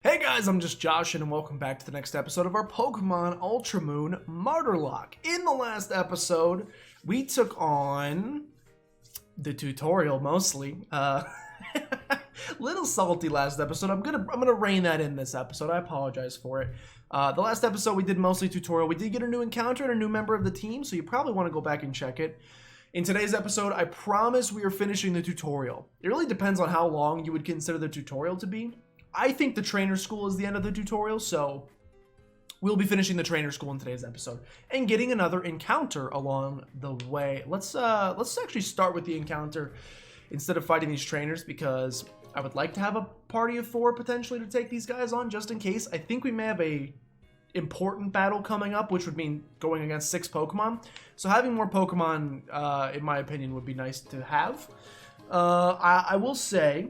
Hey guys, I'm just Josh and welcome back to the next episode of our Pokemon Ultra Moon Martyrlocke. In the last episode, we took on the tutorial mostly. Little salty last episode. I'm gonna rein that in this episode. I apologize for it. The last episode we did mostly tutorial. We did get a new encounter and a new member of the team, so you probably want to go back and check it. In today's episode, I promise we are finishing the tutorial. It really depends on how long you would consider the tutorial to be. I think the trainer school is the end of the tutorial, so we'll be finishing the trainer school in today's episode and getting another encounter along the way. Let's actually start with the encounter instead of fighting these trainers, because I would like to have a party of 4 potentially to take these guys on just in case. I think we may have a important battle coming up, which would mean going against 6 Pokemon. So having more Pokemon, in my opinion, would be nice to have. I will say,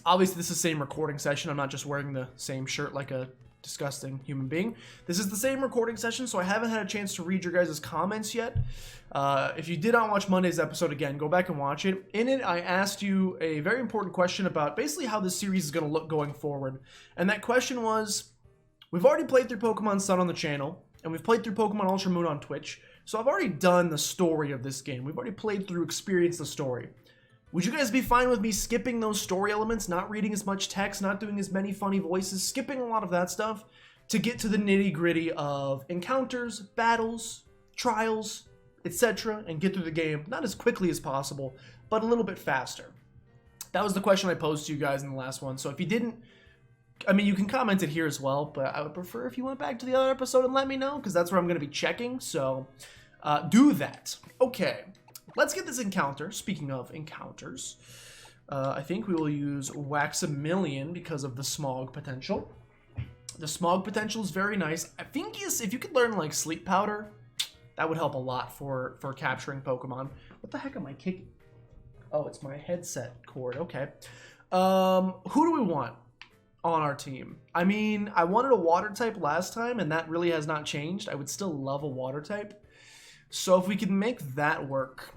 obviously, this is the same recording session. I'm not just wearing the same shirt like a disgusting human being. This is the same recording session, so I haven't had a chance to read your guys' comments yet. If you did not watch Monday's episode, again, go back and watch it. In it, I asked you a very important question about basically how this series is going to look going forward. And that question was, we've already played through Pokemon Sun on the channel, and we've played through Pokemon Ultra Moon on Twitch. So I've already done the story of this game. We've already played through, experienced the story. Would you guys be fine with me skipping those story elements, not reading as much text, not doing as many funny voices, skipping a lot of that stuff to get to the nitty-gritty of encounters, battles, trials, etc., and get through the game, not as quickly as possible, but a little bit faster? That was the question I posed to you guys in the last one, so if you didn't, I mean, you can comment it here as well, but I would prefer if you went back to the other episode and let me know, because that's where I'm going to be checking, so do that. Okay. Let's get this encounter. Speaking of encounters, I think we will use Waxamillion because of the smog potential. The smog potential is very nice. I think if you could learn like Sleep Powder, that would help a lot for capturing Pokemon. What the heck am I kicking? Oh, it's my headset cord. Okay. Who do we want on our team? I mean, I wanted a water type last time, and that really has not changed. I would still love a water type. So if we can make that work,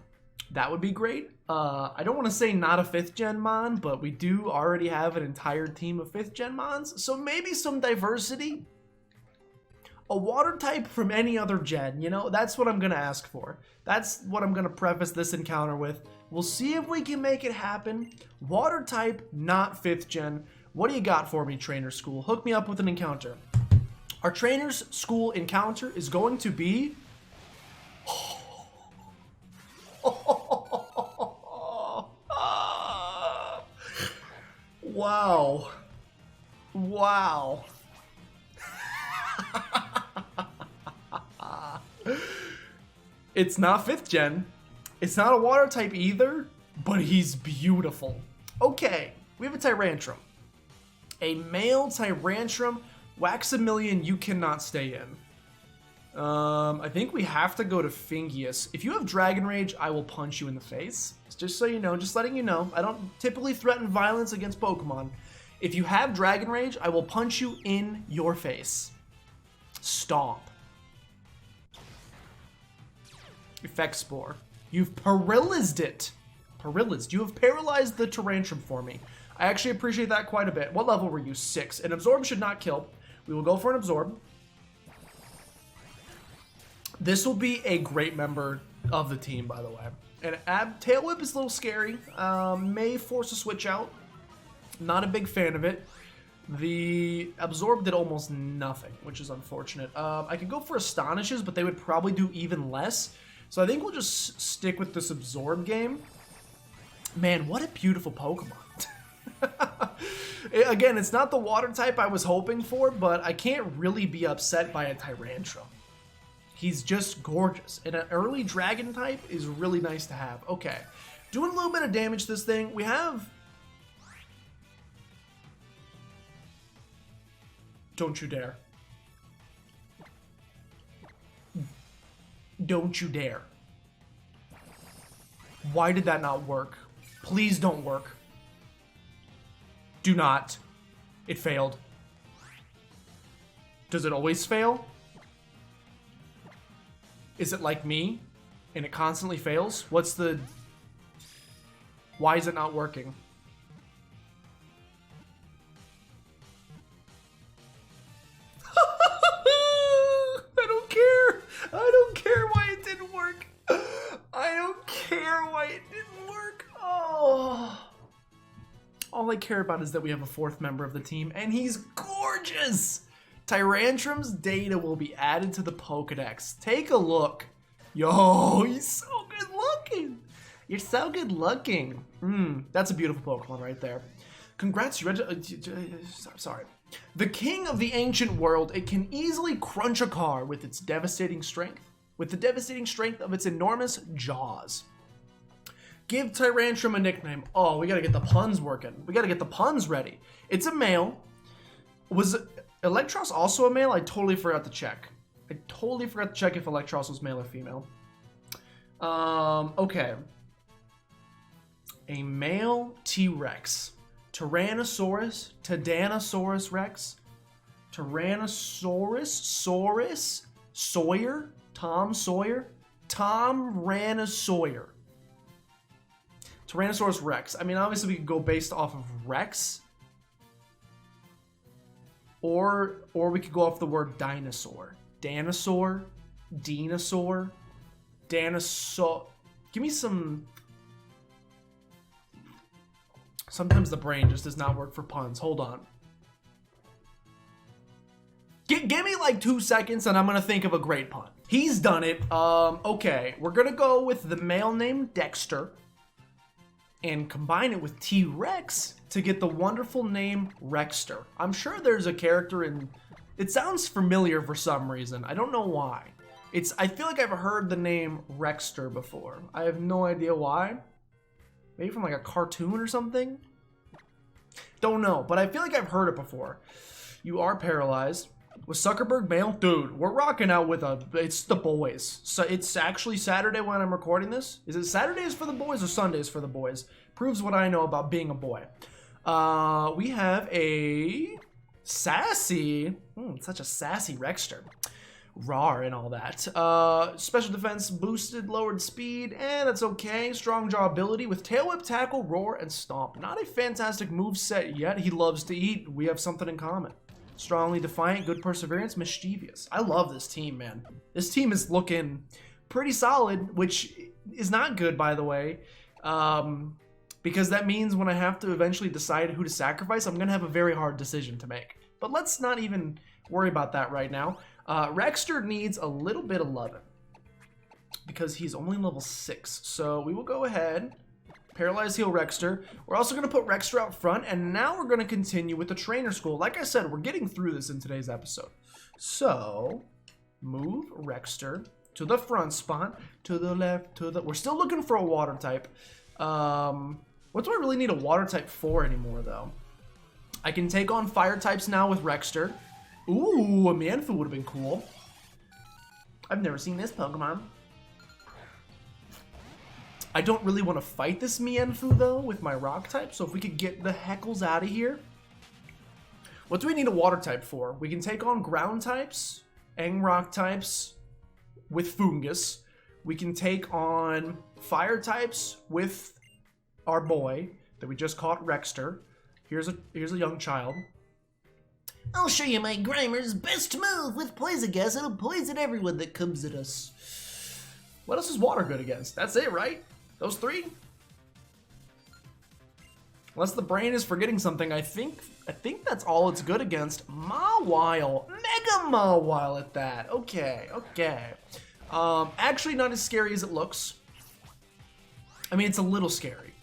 that would be great. I don't want to say not a 5th gen Mon, but we do already have an entire team of 5th gen Mons, so maybe some diversity. A water type from any other gen, you know, that's what I'm going to ask for. That's what I'm going to preface this encounter with. We'll see if we can make it happen. Water type, not 5th gen. What do you got for me, Trainer School? Hook me up with an encounter. Our Trainer's School encounter is going to be... Wow. Wow. It's not 5th gen. It's not a water type either, but he's beautiful. Okay, we have a Tyrantrum. A male Tyrantrum. Waxamillion, you cannot stay in. I think we have to go to Fingius. If you have Dragon Rage, I will punch you in the face. Just so you know, just letting you know. I don't typically threaten violence against Pokemon. If you have Dragon Rage, I will punch you in your face. Stomp. Effect Spore. You've paralyzed it. Paralyzed. You have paralyzed the Tyrantrum for me. I actually appreciate that quite a bit. What level were you? 6. An Absorb should not kill. We will go for an Absorb. This will be a great member of the team, by the way. And Tail Whip is a little scary. May force a switch out. Not a big fan of it. The Absorb did almost nothing, which is unfortunate. I could go for Astonishes, but they would probably do even less. So I think we'll just stick with this Absorb game. Man, what a beautiful Pokemon. Again, it's not the water type I was hoping for, but I can't really be upset by a Tyrantrum. He's just gorgeous. And an early dragon type is really nice to have. Okay. Doing a little bit of damage to this thing. We have... Don't you dare. Don't you dare. Why did that not work? Please don't work. Do not. It failed. Does it always fail? Is it like me, and it constantly fails? What's the... Why is it not working? all I care about is that we have a 4th member of the team, and he's gorgeous! Tyrantrum's data will be added to the Pokedex. Take a look. Yo, he's so good looking. You're so good looking. That's a beautiful Pokemon right there. Congrats, sorry. The king of the ancient world, it can easily crunch a car with its devastating strength. With the devastating strength of its enormous jaws. Give Tyrantrum a nickname. Oh, we gotta get the puns working. We gotta get the puns ready. It's a male. Was Electros also a male? I totally forgot to check. I totally forgot to check if Electros was male or female. Okay. A male T-Rex. Tyrannosaurus, Tadanosaurus Rex, Tyrannosaurus, Saurus, Sawyer, Tom Sawyer, Tom Rannosaur. Tyrannosaurus Rex. I mean, obviously we could go based off of Rex. Or we could go off the word dinosaur. Dinosaur, Dinosaur, Dinosaur. Give me some... Sometimes the brain just does not work for puns. Hold on. Give me like 2 seconds and I'm gonna think of a great pun. He's done it. Okay, we're gonna go with the male name Dexter and combine it with T-Rex to get the wonderful name Rexter. I'm sure there's a character in... It sounds familiar for some reason. I don't know why. I feel like I've heard the name Rexter before. I have no idea why. Maybe from like a cartoon or something? Don't know, but I feel like I've heard it before. You are paralyzed. Was Zuckerberg male? Dude, we're rocking out with it's the boys. So it's actually Saturday when I'm recording this. Is it Saturdays for the boys or Sundays for the boys? Proves what I know about being a boy. We have a sassy, such a sassy Rexter. Rar and all that. Special defense boosted, lowered speed, and that's okay. Strong jaw ability with tail whip, tackle, roar, and stomp. Not a fantastic move set yet. He loves to eat. We have something in common. Strongly defiant, good perseverance, mischievous. I love this team, man. This team is looking pretty solid, which is not good, by the way. Because that means when I have to eventually decide who to sacrifice, I'm going to have a very hard decision to make. But let's not even worry about that right now. Rexter needs a little bit of loving because he's only level 6. So we will go ahead, Paralyze Heal Rexter. We're also going to put Rexter out front, and now we're going to continue with the Trainer School. Like I said, we're getting through this in today's episode. So move Rexter to the front spot, to the left, to the... We're still looking for a water type. What do I really need a water type for anymore, though? I can take on fire types now with Rexter. Ooh, a Manfu would have been cool. I've never seen this Pokemon. I don't really want to fight this Mienfoo, though, with my rock type. So if we could get the heckles out of here. What do we need a water type for? We can take on ground types and rock types with Fungus. We can take on fire types with our boy that we just caught, Rexter. Here's a young child. I'll show you my Grimer's best move with poison gas. It'll poison everyone that comes at us. What else is water good against? That's it, right? Those 3? Unless the brain is forgetting something, I think that's all it's good against. Mawile. Mega Mawile at that. Okay. Actually not as scary as it looks. I mean, it's a little scary.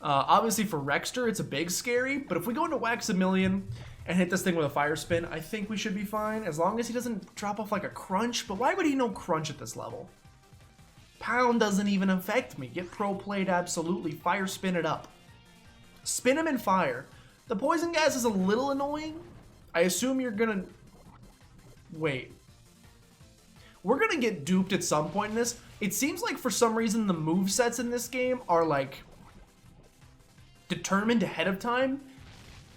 Obviously for Rexter, it's a big scary, but if we go into Waxamillion and hit this thing with a Fire Spin, I think we should be fine, as long as he doesn't drop off like a Crunch. But why would he know Crunch at this level? Pound doesn't even affect me. Get Pro Played, absolutely. Fire Spin it up. Spin him in fire. The Poison Gas is a little annoying. I assume you're gonna... Wait. We're gonna get duped at some point in this. It seems like for some reason the movesets in this game are like... determined ahead of time.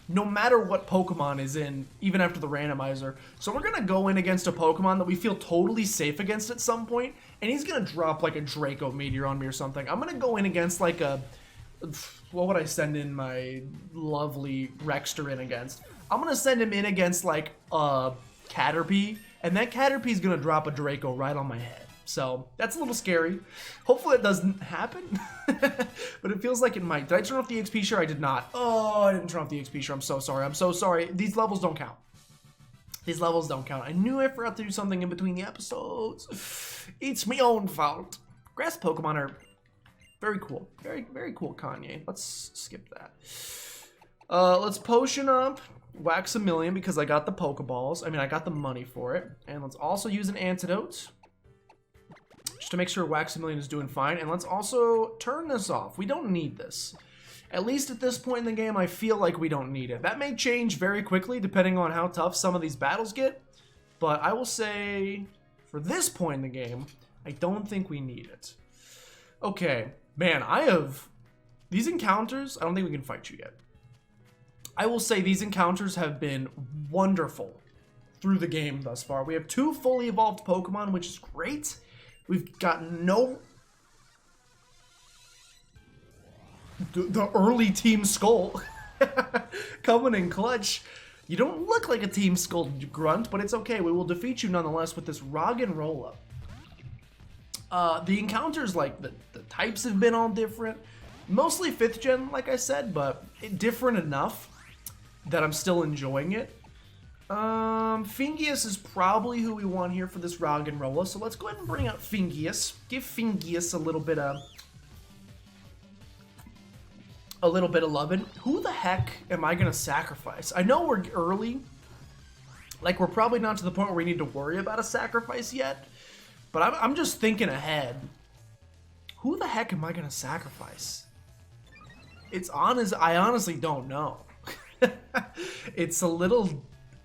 No matter what Pokemon is in, even after the randomizer. So we're gonna go in against a Pokemon that we feel totally safe against at some point, and he's gonna drop like a Draco Meteor on me or something. I'm gonna go in against like a... What would I send in my lovely Rexter in against? I'm gonna send him in against like a Caterpie, and that Caterpie's gonna drop a Draco right on my head. So that's a little scary. Hopefully it doesn't happen, but it feels like it might. Did I turn off the XP share? I did not. Oh, I didn't turn off the XP share. I'm so sorry. I'm so sorry. These levels don't count. These levels don't count. I knew I forgot to do something in between the episodes. It's my own fault. Grass Pokemon are very cool. Very, very cool, Kanye. Let's skip that. Let's potion up Wax-a-Million because I got the Pokeballs. I mean, I got the money for it. And let's also use an antidote just to make sure Wax-a-Million is doing fine. And let's also turn this off. We don't need this. At least at this point in the game, I feel like we don't need it. That may change very quickly depending on how tough some of these battles get. But I will say, for this point in the game, I don't think we need it. Okay, man, these encounters, I don't think we can fight you yet. I will say these encounters have been wonderful through the game thus far. We have 2 fully evolved Pokemon, which is great. We've got the early Team Skull coming in clutch. You don't look like a Team Skull grunt, but it's okay. We will defeat you nonetheless with this Roggenrola. The encounters, like the types have been all different. Mostly 5th gen, like I said, but different enough that I'm still enjoying it. Fingius is probably who we want here for this Roggenrola, so let's go ahead and bring out Fingius. Give Fingius a little bit of loving. Who the heck am I gonna sacrifice? I know we're early. Like, we're probably not to the point where we need to worry about a sacrifice yet, but I'm just thinking ahead. Who the heck am I gonna sacrifice? I honestly don't know. It's a little,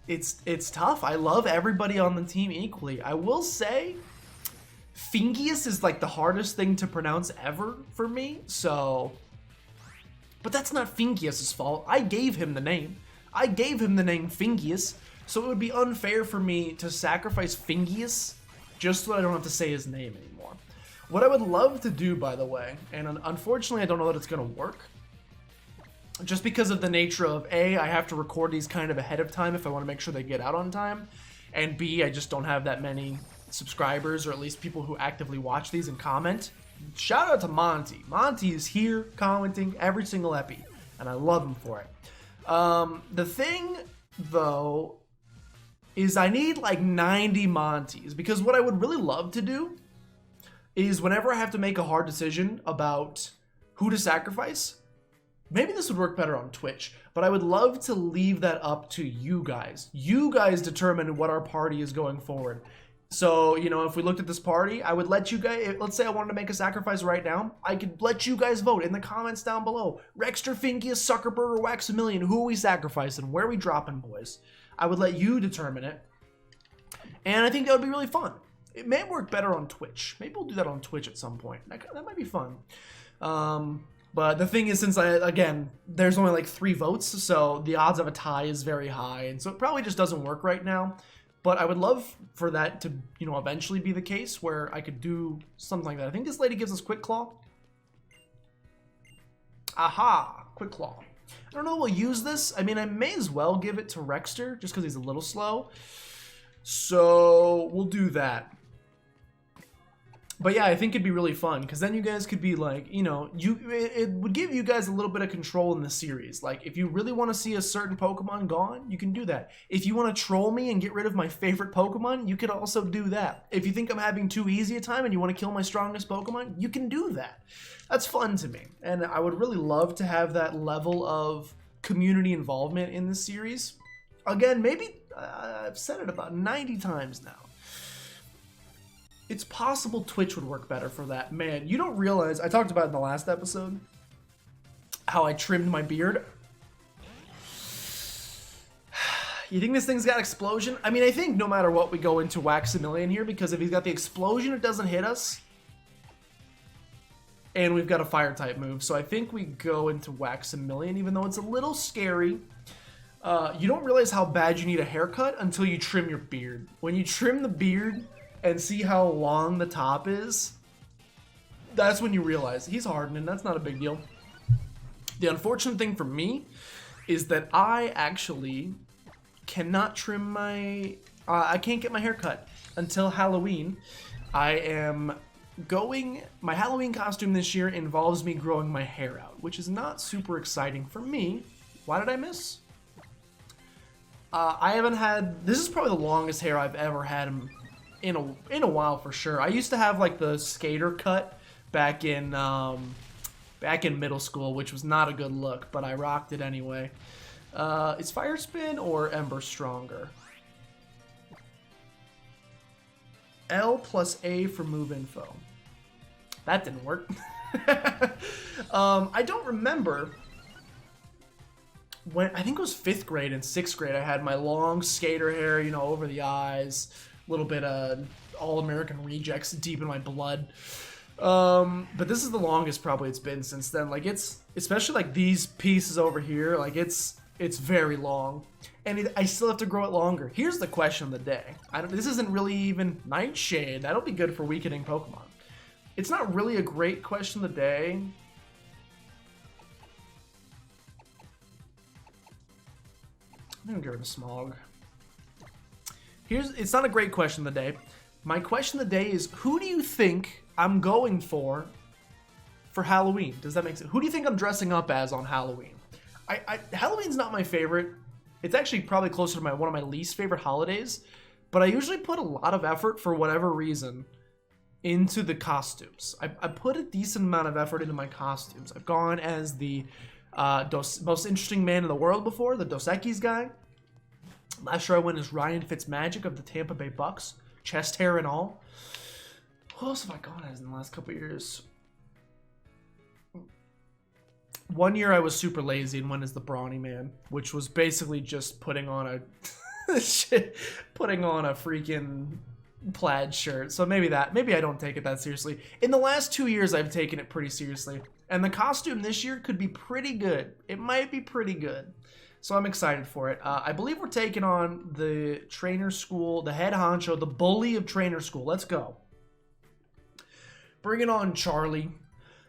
it's tough. I love everybody on the team equally. I will say, Fingius is like the hardest thing to pronounce ever for me, so. But that's not Fingius' fault. I gave him the name. I gave him the name Fingius, so it would be unfair for me to sacrifice Fingius just so I don't have to say his name anymore. What I would love to do, by the way, and unfortunately I don't know that it's going to work, just because of the nature of A, I have to record these kind of ahead of time if I want to make sure they get out on time, and B, I just don't have that many subscribers, or at least people who actively watch these and comment. Shout out to Monty. Monty is here commenting every single epi, and I love him for it. The thing, though, is I need like 90 Montys, because what I would really love to do is whenever I have to make a hard decision about who to sacrifice, maybe this would work better on Twitch, but I would love to leave that up to you guys. You guys determine what our party is going forward. So, you know, if we looked at this party, I would let you guys, let's say I wanted to make a sacrifice right now, I could let you guys vote in the comments down below. Rexter, Fingius, Suckerberg, or Wax-a-Million, who are we sacrificing? Where are we dropping, boys? I would let you determine it. And I think that would be really fun. It may work better on Twitch. Maybe we'll do that on Twitch at some point. That might be fun. But the thing is, since there's only like 3 votes, so the odds of a tie is very high. And so it probably just doesn't work right now. But I would love for that to, you know, eventually be the case where I could do something like that. I think this lady gives us Quick Claw. Aha, Quick Claw. I don't know, we'll use this. I mean, I may as well give it to Rexter just because he's a little slow. So we'll do that. But yeah, I think it'd be really fun because then you guys could be like, you know, it would give you guys a little bit of control in the series. Like, if you really want to see a certain Pokemon gone, you can do that. If you want to troll me and get rid of my favorite Pokemon, you could also do that. If you think I'm having too easy a time and you want to kill my strongest Pokemon, you can do that. That's fun to me. And I would really love to have that level of community involvement in this series. Again, maybe I've said it about 90 times now. It's possible Twitch would work better for that. Man, you don't realize, I talked about in the last episode, how I trimmed my beard. You think this thing's got explosion? I mean, I think no matter what, we go into Wax-a-Million here, because if he's got the explosion, it doesn't hit us. And we've got a fire type move, so I think we go into Wax-a-Million, even though it's a little scary. You don't realize how bad you need a haircut until you trim your beard. When you trim the beard and see how long the top is, that's when you realize he's hardening. That's not a big deal. The unfortunate thing for me is that I actually cannot trim my I can't get my hair cut until Halloween. I am going... My Halloween costume this year involves me growing my hair out, which is not super exciting for me. Why did I miss? I haven't had... This is probably the longest hair I've ever had in a while for sure. I used to have like the skater cut back in middle school, which was not a good look, but I rocked it anyway. Is Fire Spin or Ember stronger? L plus A for move info. That didn't work. I don't remember when, I think it was 5th grade and 6th grade, I had my long skater hair, you know, over the eyes, a little bit of All-American Rejects deep in my blood. But this is the longest probably it's been since then. Like, it's, especially like these pieces over here, like it's very long. And I still have to grow it longer. Here's the question of the day. This isn't really even Nightshade. That'll be good for weakening Pokemon. It's not really a great question of the day. I'm gonna get rid of Smog. It's not a great question of the day. My question of the day is, who do you think I'm going for Halloween? Does that make sense? Who do you think I'm dressing up as on Halloween? Halloween's not my favorite. It's actually probably closer to one of my least favorite holidays, but I usually put a lot of effort for whatever reason into the costumes. I put a decent amount of effort into my costumes. I've gone as the most interesting man in the world before, the Dos Equis guy. Last year I went as Ryan Fitzmagic of the Tampa Bay Bucks, chest hair and all. Who else have I gone as in the last couple years? One year I was super lazy and went as the Brawny Man, which was basically just putting on a freaking plaid shirt. So maybe I don't take it that seriously. In the last 2 years I've taken it pretty seriously. And the costume this year could be pretty good. It might be pretty good. So I'm excited for it. I believe we're taking on the trainer school, the head honcho, the bully of trainer school. Let's go. Bring it on, Charlie.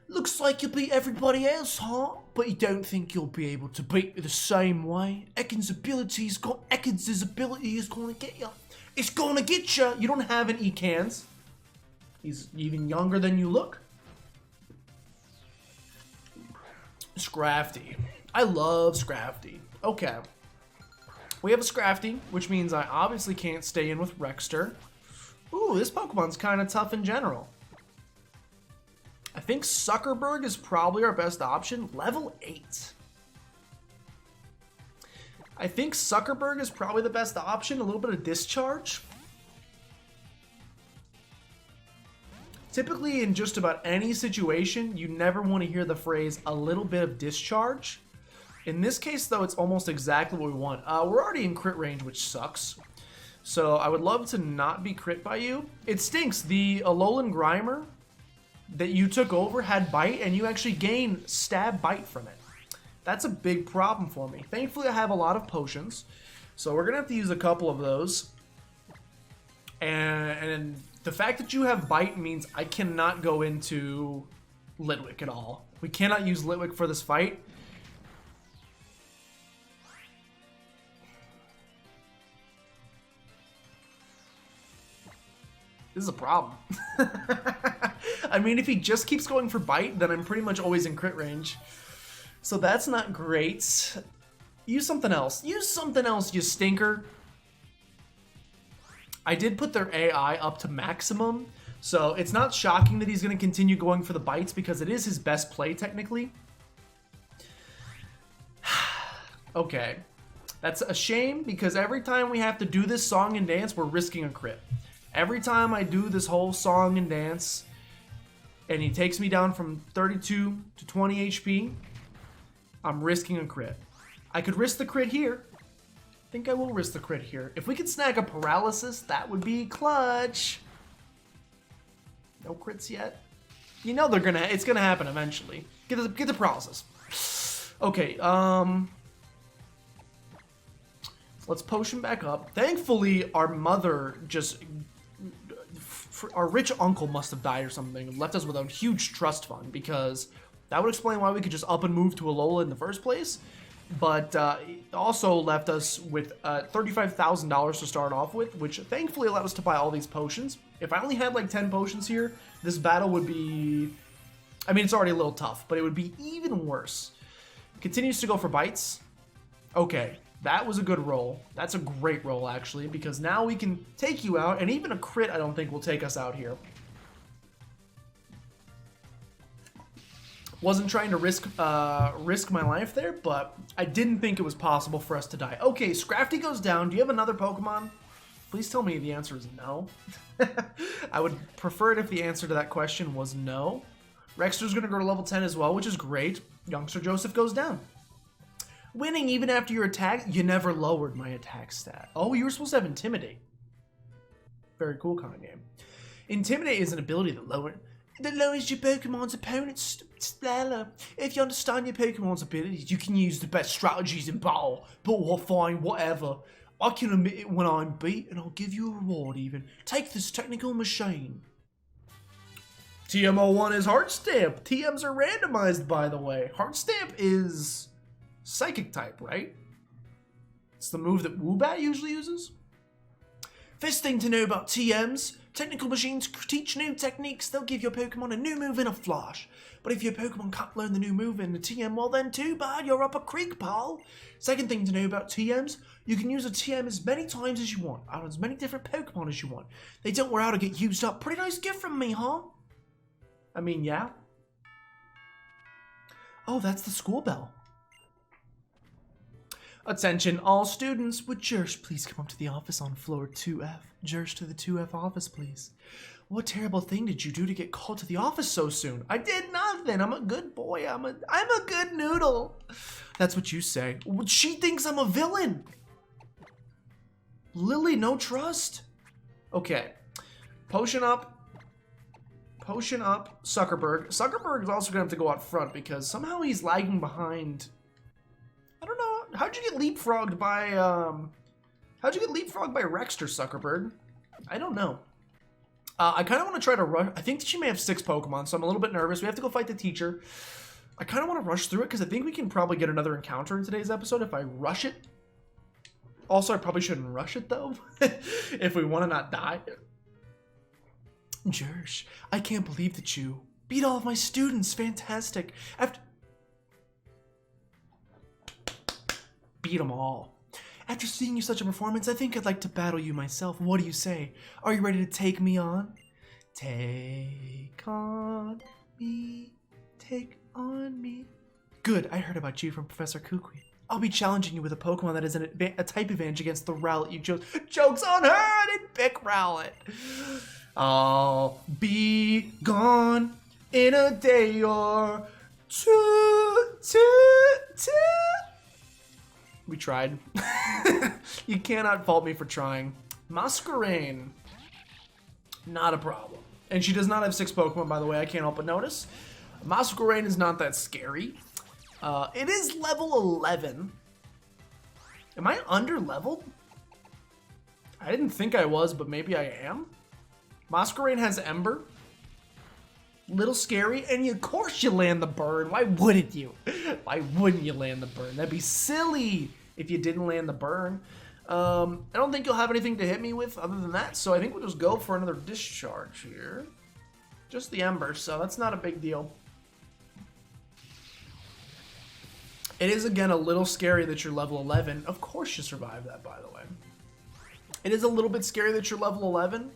Looks like you beat everybody else, huh? But you don't think you'll be able to beat me the same way? Ekans' ability is going to get you. It's going to get you. You don't have an Ekans. He's even younger than you look. Scrafty. I love Scrafty. Okay. We have a Scrafty, which means I obviously can't stay in with Rexter. Ooh, this Pokemon's kind of tough in general. I think Zuckerberg is probably our best option. Level 8. I think Zuckerberg is probably the best option. A little bit of discharge. Typically, in just about any situation, you never want to hear the phrase, a little bit of discharge. In this case, though, it's almost exactly what we want. We're already in crit range, which sucks. So I would love to not be crit by you. It stinks. The Alolan Grimer that you took over had bite, and you actually gain stab bite from it. That's a big problem for me. Thankfully, I have a lot of potions, so we're gonna have to use a couple of those. And the fact that you have bite means I cannot go into Litwick at all. We cannot use Litwick for this fight. This is a problem. I mean, if he just keeps going for bite, then I'm pretty much always in crit range. So that's not great. Use something else. Use something else, you stinker. I did put their AI up to maximum, so it's not shocking that he's going to continue going for the bites because it is his best play, technically. Okay. That's a shame because every time we have to do this song and dance, we're risking a crit. Every time I do this whole song and dance, and he takes me down from 32 to 20 HP, I'm risking a crit. I could risk the crit here. I think I will risk the crit here. If we could snag a paralysis, that would be clutch. No crits yet. You know it's gonna happen eventually. Get the paralysis. Okay, let's potion back up. Thankfully, our mother our rich uncle must have died or something and left us with a huge trust fund, because that would explain why we could just up and move to Alola in the first place. But it also left us with $35,000 to start off with, which thankfully allowed us to buy all these potions. If I only had like 10 potions here, this battle would be... I mean, it's already a little tough, but it would be even worse. Continues to go for bites. Okay, that was a good roll. That's a great roll, actually, because now we can take you out, and even a crit I don't think will take us out here. Wasn't trying to risk my life there, but I didn't think it was possible for us to die. Okay, Scrafty goes down. Do you have another Pokemon? Please tell me the answer is no. I would prefer it if the answer to that question was no. Rexter's going to go to level 10 as well, which is great. Youngster Joseph goes down. Winning even after your attack. You never lowered my attack stat. Oh, you were supposed to have Intimidate. Very cool kind of game. Intimidate is an ability that lowers your Pokemon's opponent's stamina. If you understand your Pokemon's abilities, you can use the best strategies in battle. But fine, whatever. I can admit it when I'm beat, and I'll give you a reward even. Take this technical machine. TM01 is Heart Stamp. TMs are randomized, by the way. Heart Stamp is Psychic type, right? It's the move that Woobat usually uses. First thing to know about TMs, technical machines teach new techniques. They'll give your Pokemon a new move in a flash. But if your Pokemon can't learn the new move in the TM, well then too bad, you're up a creek, pal. Second thing to know about TMs, you can use a TM as many times as you want, out of as many different Pokemon as you want. They don't wear out or get used up. Pretty nice gift from me, huh? I mean, yeah. Oh, that's the school bell. Attention, all students. Would Jersh please come up to the office on floor 2F? Jersh to the 2F office, please. What terrible thing did you do to get called to the office so soon? I did nothing. I'm a good boy. I'm a good noodle. That's what you say. She thinks I'm a villain. Lily, no trust. Okay. Potion up. Potion up, Zuckerberg. Zuckerberg is also going to have to go out front because somehow he's lagging behind. I don't know. How'd you get leapfrogged by, Rexter, Zuckerberg? I don't know. I kind of want to try to rush. I think she may have 6 Pokemon, so I'm a little bit nervous. We have to go fight the teacher. I kind of want to rush through it because I think we can probably get another encounter in today's episode if I rush it. Also, I probably shouldn't rush it, though, if we want to not die. Jersh, I can't believe that you beat all of my students. Fantastic. Beat them all. After seeing you such a performance, I think I'd like to battle you myself. What do you say? Are you ready to take me on? Take on me. Take on me. Good, I heard about you from Professor Kukui. I'll be challenging you with a Pokemon that is a type advantage against the Rowlet you chose. Joke's on her! I didn't pick Rowlet. I'll be gone in a day or two. We tried. You cannot fault me for trying. Masquerain. Not a problem. And she does not have 6 Pokemon, by the way. I can't help but notice. Masquerain is not that scary. It is level 11. Am I under-leveled? I didn't think I was, but maybe I am. Masquerain has Ember. Little scary, and of course you land the burn. Why wouldn't you? Why wouldn't you land the burn? That'd be silly if you didn't land the burn. I don't think you'll have anything to hit me with other than that, so I think we'll just go for another discharge here. Just the Ember, so that's not a big deal. It is, again, a little scary that you're level 11. Of course you survived that, by the way. It is a little bit scary that you're level 11.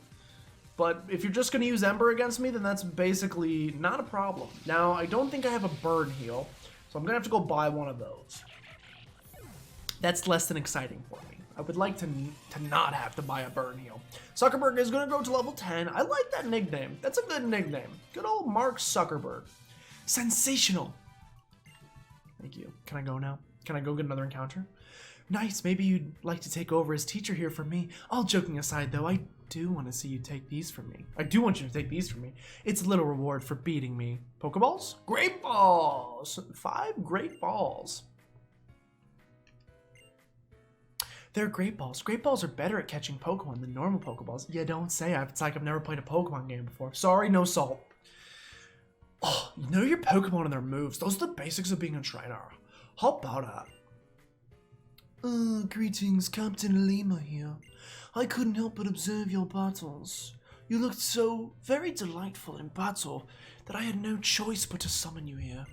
But if you're just going to use Ember against me, then that's basically not a problem. Now, I don't think I have a burn heal, so I'm going to have to go buy one of those. That's less than exciting for me. I would like to not have to buy a burn heal. Zuckerberg is going to go to level 10. I like that nickname. That's a good nickname. Good old Mark Zuckerberg. Sensational. Thank you. Can I go now? Can I go get another encounter? Nice. Maybe you'd like to take over as teacher here for me. All joking aside, though, I do want to see you take these from me. I do want you to take these from me. It's a little reward for beating me. Pokeballs? Great balls! 5 great balls. They're great balls. Great balls are better at catching Pokemon than normal Pokeballs. You don't say. It's like I've never played a Pokemon game before. Sorry, no salt. Oh, you know your Pokemon and their moves. Those are the basics of being a trainer. How about that? Greetings, Captain Lima here. I couldn't help but observe your battles. You looked so very delightful in battle that I had no choice but to summon you here.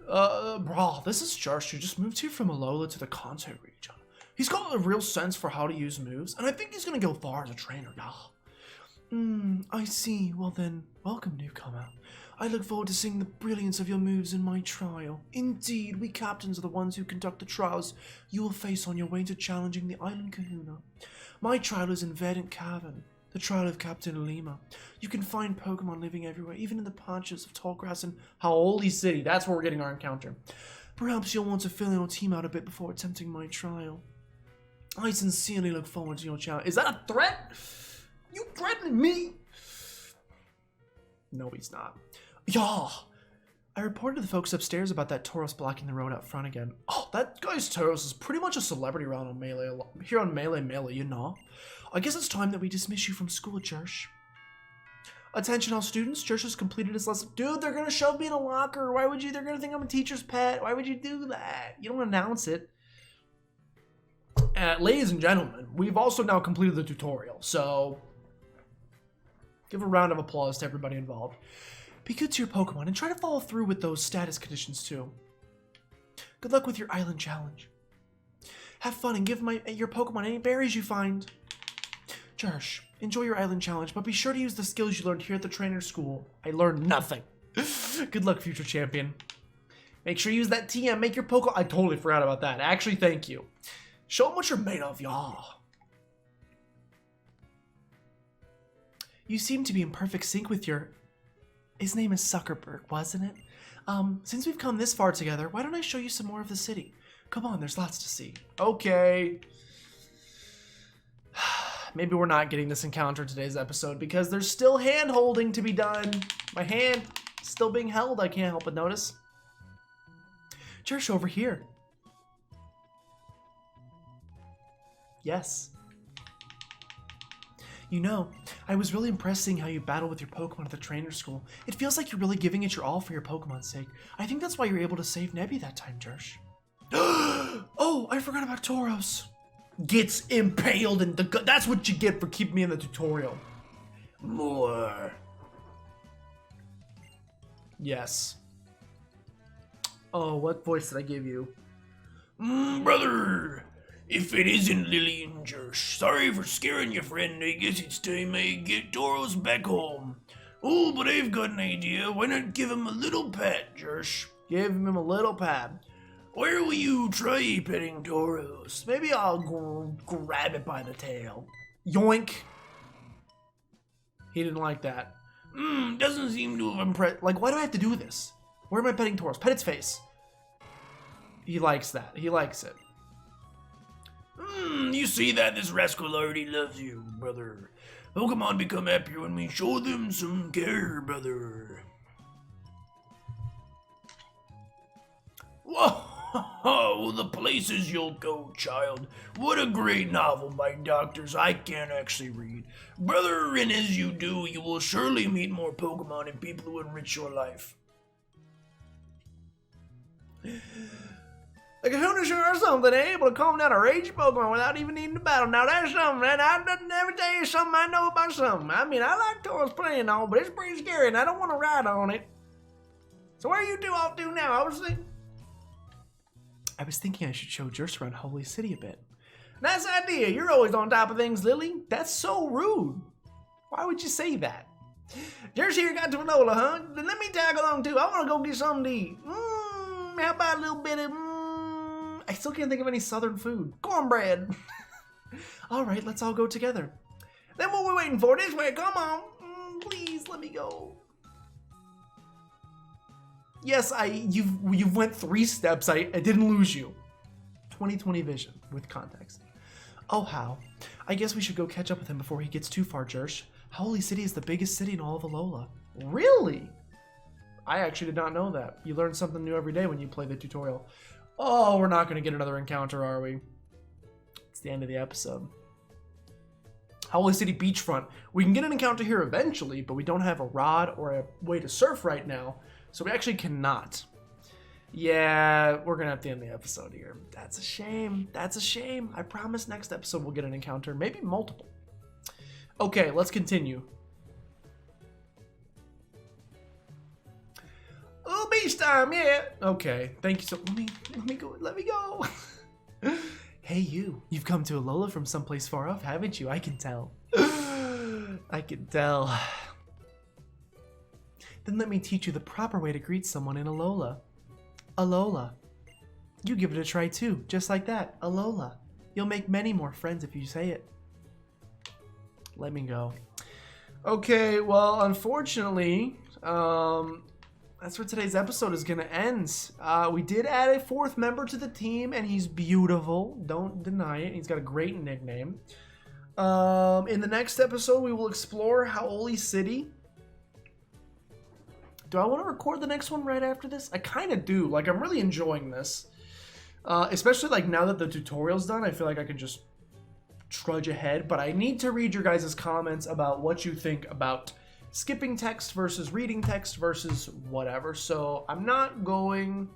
Brah, this is Jarsh, who just moved here from Alola to the Kanto region. He's got a real sense for how to use moves, and I think he's gonna go far as a trainer, yeah. I see. Well then, welcome, newcomer. I look forward to seeing the brilliance of your moves in my trial. Indeed, we captains are the ones who conduct the trials you will face on your way to challenging the Island Kahuna. My trial is in Verdant Cavern, the trial of Captain Lima. You can find Pokemon living everywhere, even in the patches of tall grass and Howdy City, that's where we're getting our encounter. perhaps you'll want to fill in your team out a bit before attempting my trial. I sincerely look forward to your challenge. Is that a threat? You threatening me? No, he's not. Yeah! I reported to the folks upstairs about that Tauros blocking the road out front again. Oh, that guy's Tauros is pretty much a celebrity around on Melee, here on Melee, you know. I guess it's time that we dismiss you from school, Jersh. Attention all students, Jersh has completed his lesson. Dude, they're gonna shove me in a locker. Why would you? They're gonna think I'm a teacher's pet. Why would you do that? You don't announce it. Ladies and gentlemen, we've also now completed the tutorial, so give a round of applause to everybody involved. Be good to your Pokemon and try to follow through with those status conditions too. Good luck with your island challenge. Have fun and give your Pokemon any berries you find. Jersh, enjoy your island challenge, but be sure to use the skills you learned here at the trainer school. I learned nothing. Good luck, future champion. Make sure you use that TM, make your Pokemon. I totally forgot about that. Actually, thank you. Show them what you're made of, y'all. You seem to be in perfect sync with your... His name is Zuckerberg, wasn't it? Since we've come this far together, why don't I show you some more of the city? Come on, there's lots to see. Okay. Maybe we're not getting this encounter in today's episode because there's still hand-holding to be done. My hand is still being held, I can't help but notice. Jersh, over here. Yes. You know, I was really impressed seeing how you battle with your Pokemon at the trainer school. It feels like you're really giving it your all for your Pokemon's sake. I think that's why you're able to save Nebby that time, Jersh. Oh, I forgot about Tauros. Gets impaled in the gut. That's what you get for keeping me in the tutorial. More. Yes. Oh, what voice did I give you? Brother, if it isn't Lily and Jersh, sorry for scaring your friend. I guess it's time I get Tauros back home. Oh, but I've got an idea. Why not give him a little pat, Jersh? Give him a little pat. Where will you try petting Tauros? Maybe I'll grab it by the tail. Yoink. He didn't like that. Doesn't seem to have impressed. Like, why do I have to do this? Where am I petting Tauros? Pet its face. He likes that. He likes it. You see that? This rascal already loves you, brother. Pokemon become happier when we show them some care, brother. Whoa, the places you'll go, child. What a great novel by doctors I can't actually read. Brother, and as you do, you will surely meet more Pokemon and people who enrich your life. The Kahuna sure are something. They're able to calm down a raging Pokemon without even needing to battle. Now that's something, man. I never tell you something I know about something. I mean, I like Tauros playing and all, but it's pretty scary and I don't want to ride on it. So where are you two off to now? I was thinking I should show Jersh around Holy City a bit. Nice idea. You're always on top of things, Lily. That's so rude. Why would you say that? Jersh here got to Alola, huh? Then let me tag along too. I want to go get something to eat. How about a little bit of... I still can't think of any southern food. Cornbread. All right, let's all go together. Then what are we waiting for? This way, come on. Please, let me go. Yes, you've went 3 steps. I didn't lose you. 20/20 vision with context. Oh, how? I guess we should go catch up with him before he gets too far, Jersh. Holy City is the biggest city in all of Alola. Really? I actually did not know that. You learn something new every day when you play the tutorial. Oh, we're not going to get another encounter, are we? It's the end of the episode. Holy City Beachfront. We can get an encounter here eventually, but we don't have a rod or a way to surf right now, so we actually cannot. Yeah, we're gonna have to end the episode here. That's a shame. That's a shame. I promise next episode we'll get an encounter, maybe multiple. Okay, let's continue. Oh, beach time, yeah. Okay, thank you so. Let me go. Hey, you've come to Alola from someplace far off, haven't you? I can tell. I can tell. Then let me teach you the proper way to greet someone in Alola. Alola. You give it a try too, just like that. Alola. You'll make many more friends if you say it. Let me go. Okay, well, unfortunately, that's where today's episode is going to end. We did add a 4th member to the team, and he's beautiful. Don't deny it. He's got a great nickname. In the next episode, we will explore Howdy City. Do I want to record the next one right after this? I kind of do. Like, I'm really enjoying this. Especially, like, now that the tutorial's done, I feel like I can just trudge ahead. But I need to read your guys' comments about what you think about skipping text versus reading text versus whatever. So I'm not going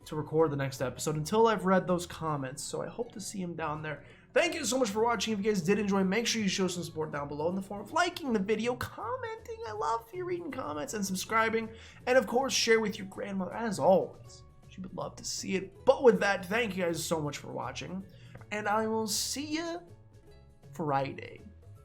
to record the next episode until I've read those comments. So I hope to see them down there. Thank you so much for watching. If you guys did enjoy, make sure you show some support down below in the form of liking the video, commenting. I love you reading comments, and subscribing. And of course, share with your grandmother, as always. She would love to see it. But with that, thank you guys so much for watching. And I will see you Friday.